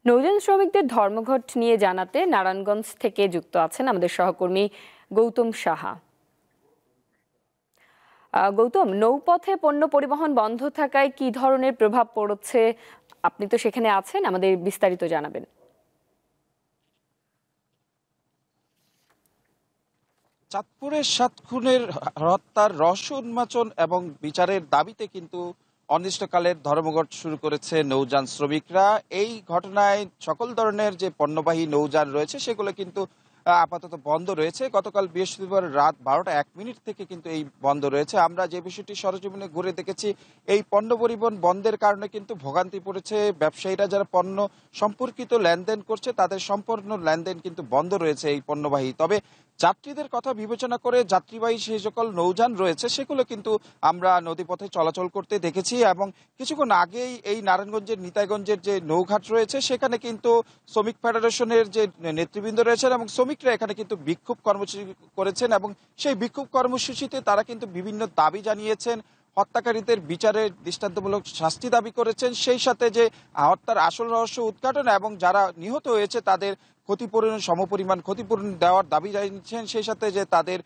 নৌযান শ্রমিকদের ধর্মঘট নিয়ে জানাতে নারায়ণগঞ্জ থেকে যুক্ত আছেন আমাদের সহকর্মী গৌতম সাহা। গৌতম, নৌপথে পণ্য পরিবহন বন্ধ থাকায় কি ধরনের প্রভাব পড়ছে? আপনি তো সেখানে আছেন, আমাদের বিস্তারিত জানাবেন। চাঁদপুরের ৭ খুনের হত্যার রহস্য উন্মোচন এবং বিচারের দাবিতে কিন্তু অনির্দিষ্টকালের ধর্মঘট শুরু করেছে নৌযান শ্রমিকরা। এই ঘটনায় সকল ধরনের যে পণ্যবাহী নৌযান রয়েছে সেগুলো কিন্তু আপাতত বন্ধ রয়েছে। গতকাল বৃহস্পতিবার রাত ১২টা ১ মিনিট থেকে কিন্তু এই বন্ধ রয়েছে। আমরা যে বিষয়টি সরেজমিনে ঘুরে দেখেছি, এই পণ্য পরিবহন বন্ধের কারণে কিন্তু ভোগান্তি পড়েছে ব্যবসায়ীরা, যারা পণ্য সম্পর্কিত লেনদেন করছে তাদের সম্পূর্ণ লেনদেন কিন্তু বন্ধ রয়েছে এই পণ্যবাহী। তবে যাত্রীদের কথা বিবেচনা করে যাত্রীবাহী সেই সকল নৌযান রয়েছে সেগুলো কিন্তু আমরা নদীপথে চলাচল করতে দেখেছি। এবং কিছুক্ষণ আগেই এই নারায়ণগঞ্জের নিতাইগঞ্জের যে নৌঘাট রয়েছে সেখানে কিন্তু শ্রমিক ফেডারেশনের যে নেতৃবৃন্দ রয়েছেন এবং শ্রমিকরা এখানে কিন্তু বিক্ষোভ কর্মসূচি করেছেন এবং সেই বিক্ষোভ কর্মসূচিতে তারা কিন্তু বিভিন্ন দাবি জানিয়েছেন। হত্যাকারীদের বিচারের দৃষ্টান্তমূলক শাস্তি দাবি করেছেন, সেই সাথে যে হত্যার আসল রহস্য উদ্ঘাটন এবং যারা নিহত হয়েছে তাদের ক্ষতিপূরণ, সমপরিমাণ ক্ষতিপূরণ দেওয়ার দাবি জানিয়েছেন। সেই সাথে যে তাদের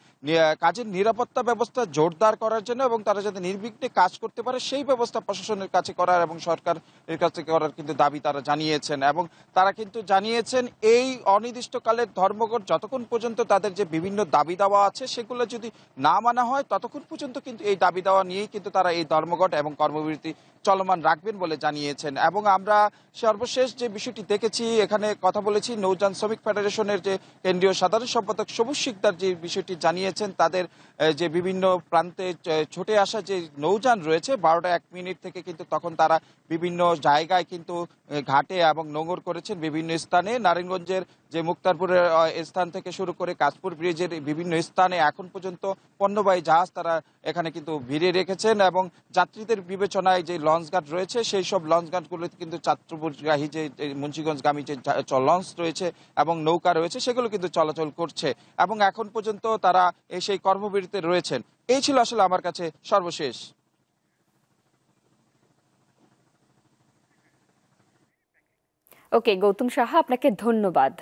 কাজের নিরাপত্তা ব্যবস্থা জোরদার করার জন্য এবং তারা যাতে নির্বিঘ্নে কাজ করতে পারে সেই ব্যবস্থা প্রশাসনের কাছে করার এবং সরকারের কাছে করার কিন্তু দাবি তারা জানিয়েছেন। এবং তারা কিন্তু জানিয়েছেন এই অনির্দিষ্টকালের ধর্মঘট যতক্ষণ পর্যন্ত তাদের যে বিভিন্ন দাবি দাওয়া আছে সেগুলো যদি না মানা হয় ততক্ষণ পর্যন্ত কিন্তু এই দাবি দাওয়া নিয়েই কিন্তু তারা এই ধর্মঘট এবং কর্মবিরতি চলমান রাখবেন বলে জানিয়েছেন। এবং আমরা সর্বশেষ যে বিষয়টি দেখেছি, এখানে কথা বলেছি নৌযান শ্রমিক ফেডারেশনের যে কেন্দ্রীয় সাধারণ সম্পাদক সবুজ শিকদার যে বিষয়টি জানিয়েছেন, তাদের যে বিভিন্ন প্রান্তে ছুটে আসা যে নৌযান রয়েছে ১২টা ১ মিনিট থেকে কিন্তু তখন তারা বিভিন্ন জায়গায় কিন্তু ঘাটে এবং নোঙর করেছেন বিভিন্ন স্থানে। নারায়ণগঞ্জের যে মুক্তারপুরের স্থান থেকে শুরু করে কাশপুর ব্রিজের বিভিন্ন স্থানে এখন পর্যন্ত পণ্যবাহী জাহাজ তারা এখানে কিন্তু ভিড়ে রেখেছেন এবং যাত্রীদের বিবেচনায় যে লঞ্চঘাট রয়েছে সেই সব লঞ্চঘাটগুলোতে কিন্তু চাঁদপুরগাহী যে মুন্সিগঞ্জগামী যে লঞ্চ রয়েছে এবং নৌকা রয়েছে সেগুলো কিন্তু চলাচল করছে এবং এখন পর্যন্ত তারা সেই কর্মবিরতিতে রয়েছেন। এই ছিল আসলে আমার কাছে সর্বশেষ। ওকে গৌতম সাহা, আপনাকে ধন্যবাদ।